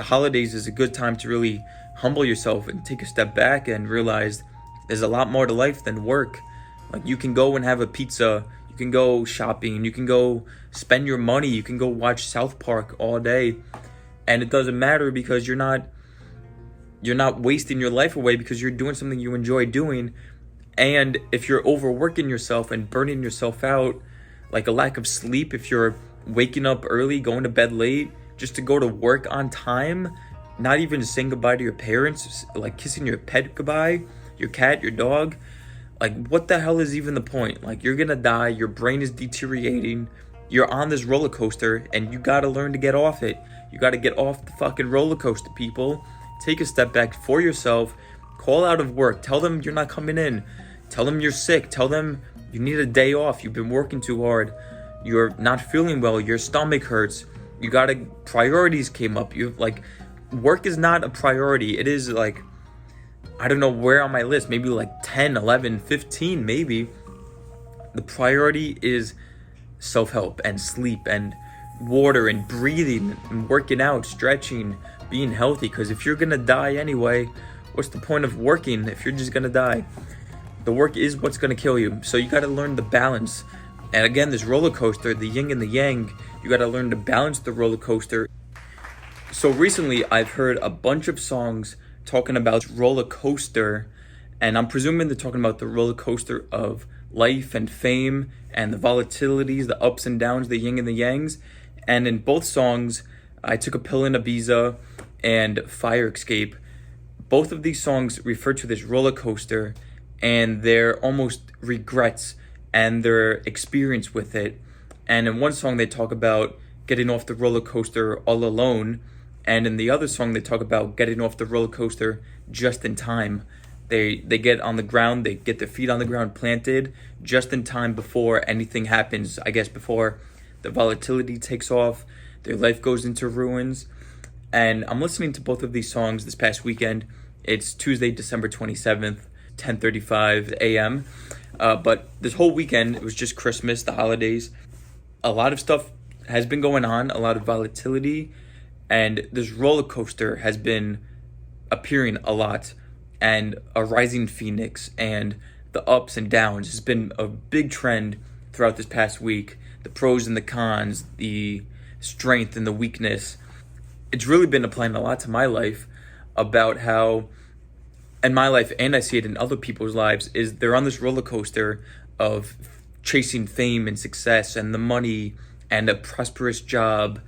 the holidays is a good time to really humble yourself and take a step back and realize there's a lot more to life than work. Like, you can go and have a pizza, you can go shopping, you can go spend your money, you can go watch South Park all day, and it doesn't matter because you're not wasting your life away because you're doing something you enjoy doing. And if you're overworking yourself and burning yourself out, like a lack of sleep, if you're waking up early, going to bed late, just to go to work on time, not even saying goodbye to your parents, like kissing your pet goodbye, your cat, your dog, like what the hell is even the point? Like, you're gonna die, your brain is deteriorating, you're on this roller coaster, and you gotta learn to get off it. You gotta get off the fucking roller coaster, people. Take a step back for yourself, call out of work, tell them you're not coming in, tell them you're sick, tell them you need a day off, you've been working too hard, you're not feeling well, your stomach hurts, priorities came up. Work is not a priority. It is like, I don't know where on my list, maybe like 10, 11, 15, maybe. The priority is self-help and sleep and water and breathing and working out, stretching, being healthy. Because if you're gonna die anyway, what's the point of working if you're just gonna die? The work is what's gonna kill you. So you gotta learn the balance. And again, this roller coaster, the yin and the yang, you gotta learn to balance the roller coaster. So recently I've heard a bunch of songs talking about roller coaster, and I'm presuming they're talking about the roller coaster of life and fame and the volatilities, the ups and downs, the yin and the yangs. And in both songs, I Took a Pill in Ibiza and Fire Escape, both of these songs refer to this roller coaster and their almost regrets and their experience with it. And in one song they talk about getting off the roller coaster all alone, and in the other song they talk about getting off the roller coaster just in time. They get on the ground, they get their feet on the ground planted just in time before anything happens, I guess before the volatility takes off, their life goes into ruins. And I'm listening to both of these songs this past weekend. It's Tuesday, December 27th, 10:35 a.m. But this whole weekend, it was just Christmas, the holidays. A lot of stuff has been going on, a lot of volatility, and this roller coaster has been appearing a lot, and a rising phoenix, and the ups and downs has been a big trend throughout this past week. The pros and the cons, the strength and the weakness. It's really been applying a lot to my life about how, in my life, and I see it in other people's lives, is they're on this roller coaster of chasing fame and success and the money and a prosperous job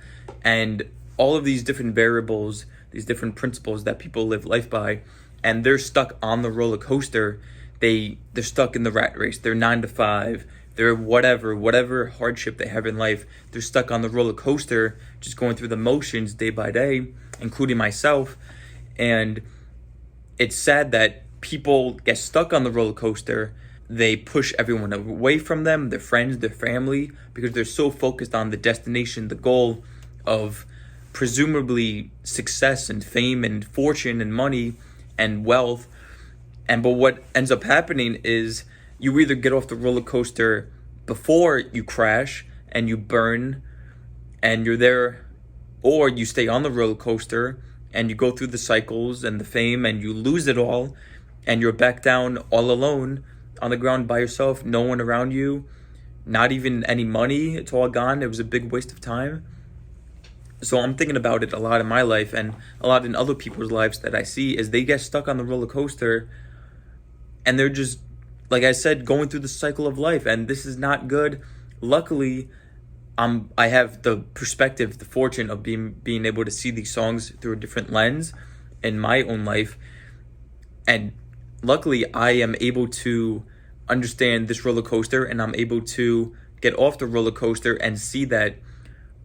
and all of these different variables, these different principles that people live life by, and they're stuck on the roller coaster. They're stuck in the rat race. They're 9 to 5. They're whatever hardship they have in life. They're stuck on the roller coaster, just going through the motions day by day, including myself. And it's sad that people get stuck on the roller coaster. They push everyone away from them, their friends, their family, because they're so focused on the destination, the goal of presumably success and fame and fortune and money and wealth. But what ends up happening is you either get off the roller coaster before you crash and you burn and you're there, or you stay on the roller coaster and you go through the cycles and the fame and you lose it all and you're back down all alone on the ground by yourself, no one around you, not even any money, it's all gone. It was a big waste of time. So I'm thinking about it a lot in my life and a lot in other people's lives that I see, is they get stuck on the roller coaster and they're just, like I said, going through the cycle of life, and this is not good. Luckily, I have the perspective, the fortune of being able to see these songs through a different lens in my own life, and luckily I am able to understand this roller coaster, and I'm able to get off the roller coaster and see that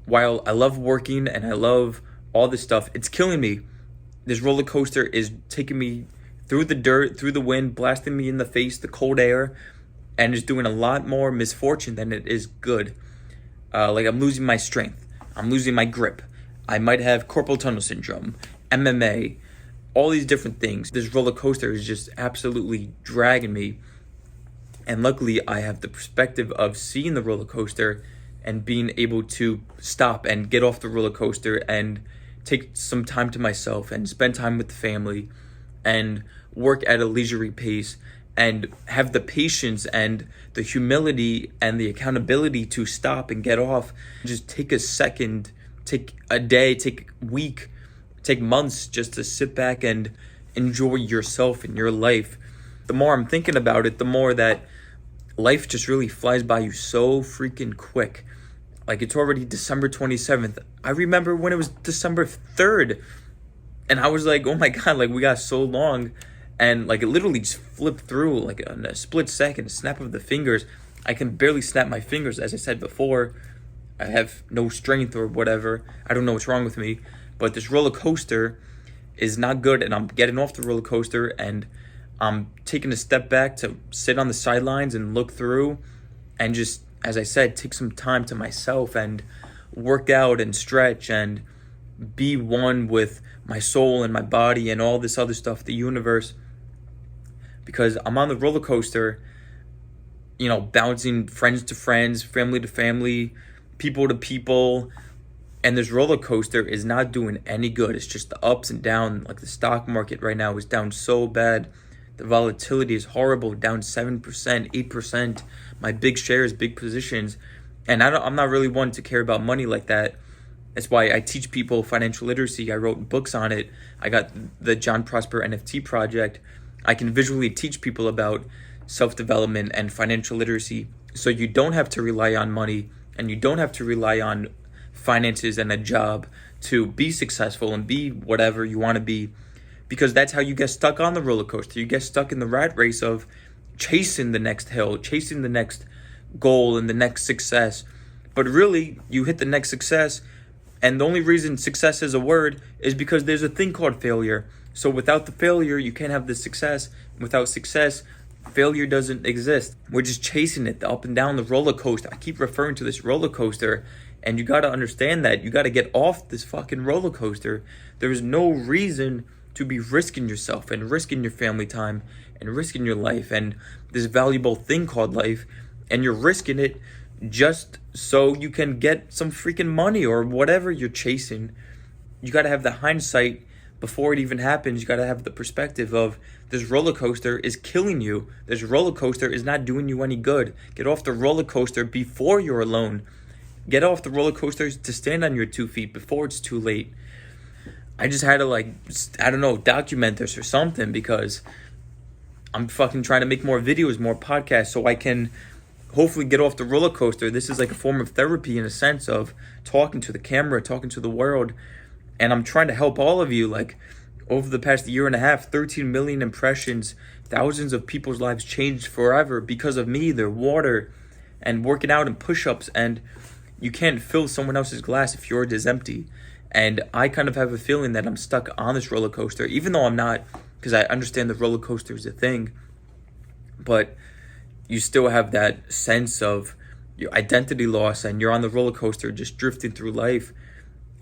while I love working and I love all this stuff, it's killing me. This roller coaster is taking me through the dirt, through the wind, blasting me in the face, the cold air, and is doing a lot more misfortune than it is good. Like, I'm losing my strength. I'm losing my grip. I might have carpal tunnel syndrome, MMA, all these different things. This roller coaster is just absolutely dragging me. And luckily, I have the perspective of seeing the roller coaster and being able to stop and get off the roller coaster and take some time to myself and spend time with the family and work at a leisurely pace and have the patience and the humility and the accountability to stop and get off. Just take a second, take a day, take a week, take months just to sit back and enjoy yourself and your life. The more I'm thinking about it, the more that life just really flies by you so freaking quick. Like, it's already December 27th. I remember when it was December 3rd. And I was like, oh my God, like, we got so long. And like, it literally just flipped through like in a split second, a snap of the fingers. I can barely snap my fingers. As I said before, I have no strength or whatever. I don't know what's wrong with me. But this roller coaster is not good. And I'm getting off the roller coaster and I'm taking a step back to sit on the sidelines and look through and just, as I said, take some time to myself and work out and stretch and be one with my soul and my body and all this other stuff, the universe. Because I'm on the roller coaster, you know, bouncing friends to friends, family to family, people to people. And this roller coaster is not doing any good. It's just the ups and downs. Like, the stock market right now is down so bad. The volatility is horrible, down 7%, 8%. My big shares, big positions. And I'm not really one to care about money like that. That's why I teach people financial literacy. I wrote books on it. I got the JonProsper NFT project. I can visually teach people about self-development and financial literacy. So you don't have to rely on money and you don't have to rely on finances and a job to be successful and be whatever you want to be. Because that's how you get stuck on the roller coaster. You get stuck in the rat race of chasing the next hill, chasing the next goal and the next success. But really, you hit the next success, and the only reason success is a word is because there's a thing called failure. So without the failure, you can't have the success. Without success, failure doesn't exist. We're just chasing it, the up and down, the roller coaster. I keep referring to this roller coaster, and you got to understand that. You got to get off this fucking roller coaster. There's no reason to be risking yourself and risking your family time and risking your life and this valuable thing called life, and you're risking it just so you can get some freaking money or whatever you're chasing. You got to have the hindsight before it even happens. You got to have the perspective of this roller coaster is killing you. This roller coaster is not doing you any good. Get off the roller coaster before you're alone. Get off the roller coaster to stand on your 2 feet before it's too late. I just had to document this or something, because I'm fucking trying to make more videos, more podcasts, so I can hopefully get off the roller coaster. This is like a form of therapy in a sense of talking to the camera, talking to the world. And I'm trying to help all of you. Like, over the past year and a half, 13 million impressions, thousands of people's lives changed forever because of me, their water, and working out and push-ups. And you can't fill someone else's glass if yours is empty. And I kind of have a feeling that I'm stuck on this roller coaster, even though I'm not, because I understand the roller coaster is a thing. But you still have that sense of your identity loss, and you're on the roller coaster just drifting through life.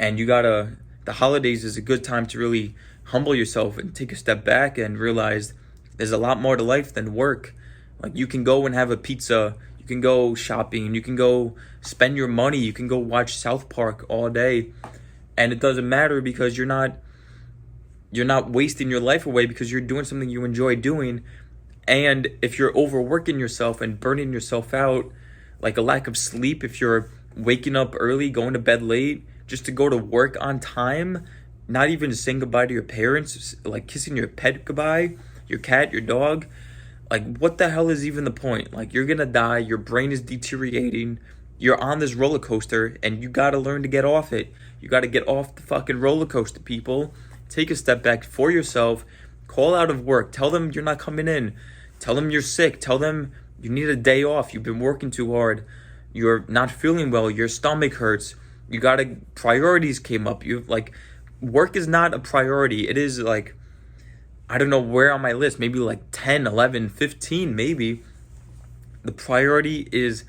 And the holidays is a good time to really humble yourself and take a step back and realize there's a lot more to life than work. Like, you can go and have a pizza, you can go shopping, you can go spend your money, you can go watch South Park all day. And it doesn't matter, because you're not wasting your life away, because you're doing something you enjoy doing. And if you're overworking yourself and burning yourself out, like a lack of sleep, if you're waking up early, going to bed late, just to go to work on time, not even saying goodbye to your parents, like kissing your pet goodbye, your cat, your dog, like, what the hell is even the point? Like, you're gonna die, your brain is deteriorating, you're on this roller coaster, and you gotta learn to get off it. You gotta get off the fucking roller coaster, people. Take a step back for yourself. Call out of work. Tell them you're not coming in. Tell them you're sick. Tell them you need a day off. You've been working too hard. You're not feeling well. Your stomach hurts. Priorities came up. Work is not a priority. It is like, I don't know where on my list, maybe like 10, 11, 15, maybe. The priority is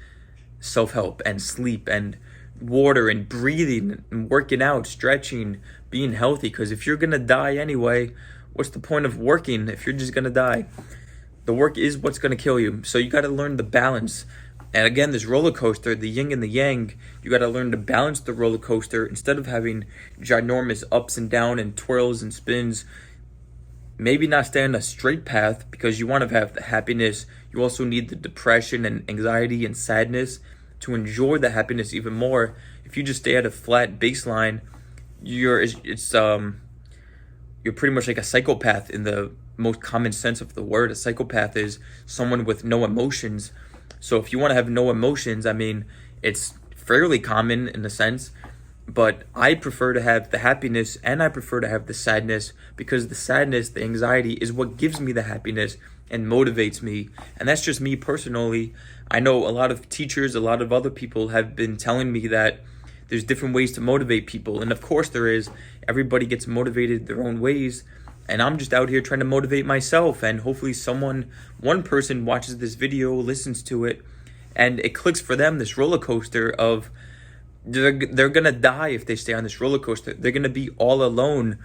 self-help and sleep and water and breathing and working out, stretching, being healthy. Because if you're gonna die anyway, what's the point of working if you're just gonna die? The work is what's gonna kill you. So you gotta learn the balance. And again, this roller coaster, the yin and the yang, you got to learn to balance the roller coaster instead of having ginormous ups and downs and twirls and spins. Maybe not stay on a straight path, because you want to have the happiness. You also need the depression and anxiety and sadness to enjoy the happiness even more. If you just stay at a flat baseline, you're pretty much like a psychopath in the most common sense of the word. A psychopath is someone with no emotions. So if you want to have no emotions, I mean, it's fairly common in a sense, but I prefer to have the happiness and I prefer to have the sadness, because the sadness, the anxiety is what gives me the happiness and motivates me. And that's just me personally. I know a lot of teachers, a lot of other people have been telling me that there's different ways to motivate people. And of course there is. Everybody gets motivated their own ways. And I'm just out here trying to motivate myself. And hopefully one person watches this video, listens to it, and it clicks for them, this roller coaster of they're gonna die if they stay on this roller coaster. They're gonna be all alone.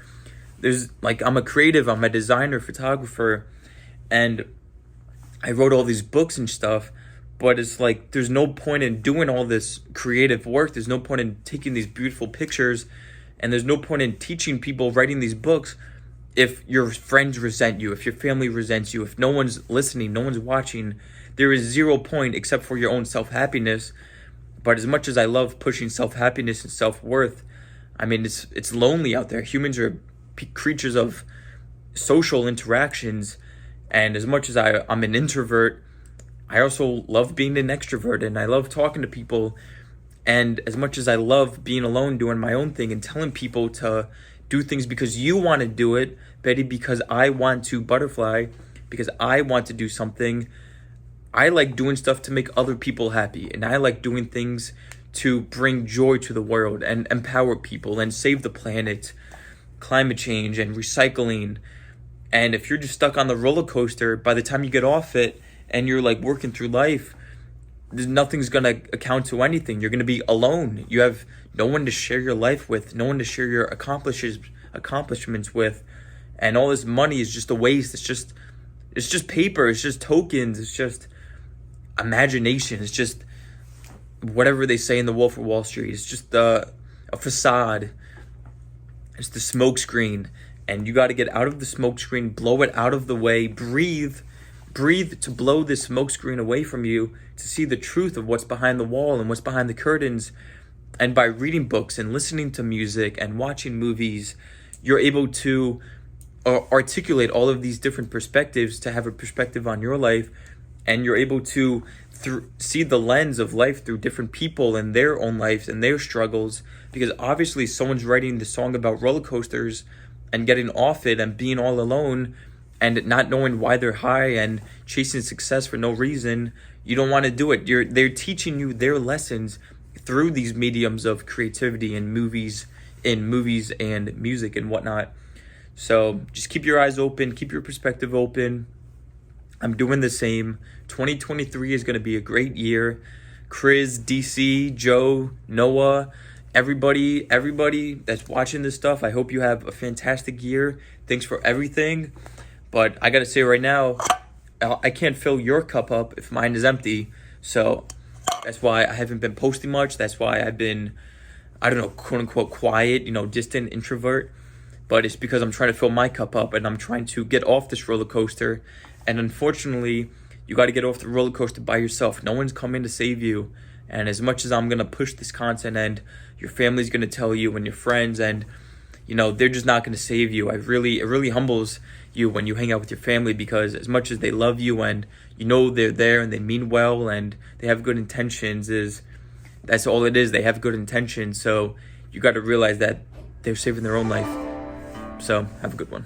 I'm a creative, I'm a designer, photographer, and I wrote all these books and stuff, but it's like there's no point in doing all this creative work. There's no point in taking these beautiful pictures, and there's no point in teaching people, writing these books, if your friends resent you, if your family resents you, if no one's listening, no one's watching. There is 0 point except for your own self-happiness. But as much as I love pushing self-happiness and self-worth, I mean, it's lonely out there. Humans are creatures of social interactions. And as much as I'm an introvert, I also love being an extrovert, and I love talking to people. And as much as I love being alone, doing my own thing and telling people to do things because you want to do it, Betty, because I want to butterfly, because I want to do something. I like doing stuff to make other people happy, and I like doing things to bring joy to the world and empower people and save the planet, climate change and recycling. And if you're just stuck on the roller coaster, by the time you get off it and you're like working through life, nothing's going to account to anything. You're going to be alone. You have no one to share your life with, no one to share your accomplishments with. And all this money is just a waste. It's just paper. It's just tokens. It's just imagination. It's just whatever they say in The Wolf of Wall Street. It's just a facade. It's the smoke screen. And you got to get out of the smoke screen, blow it out of the way, breathe to blow this smoke screen away from you, to see the truth of what's behind the wall and what's behind the curtains. And by reading books and listening to music and watching movies, you're able to articulate all of these different perspectives, to have a perspective on your life. And you're able to see the lens of life through different people and their own lives and their struggles. Because obviously someone's writing the song about roller coasters and getting off it and being all alone and not knowing why they're high and chasing success for no reason. You don't want to do it. They're teaching you their lessons through these mediums of creativity and movies and music and whatnot. So just keep your eyes open, keep your perspective open. I'm doing the same. 2023 is going to be a great year. Chris, DC, Joe, Noah, everybody that's watching this stuff, I hope you have a fantastic year. Thanks for everything. But I got to say right now, I can't fill your cup up if mine is empty. So that's why I haven't been posting much. That's why I've been, I don't know, quote unquote quiet, distant introvert. But it's because I'm trying to fill my cup up and I'm trying to get off this roller coaster. And unfortunately, you got to get off the roller coaster by yourself. No one's coming to save you. And as much as I'm going to push this content and your family's going to tell you and your friends, and they're just not going to save you. It really humbles you when you hang out with your family, because as much as they love you and they're there and they mean well and they have good intentions, that's all it is. They have good intentions. So you got to realize that they're saving their own life. So have a good one.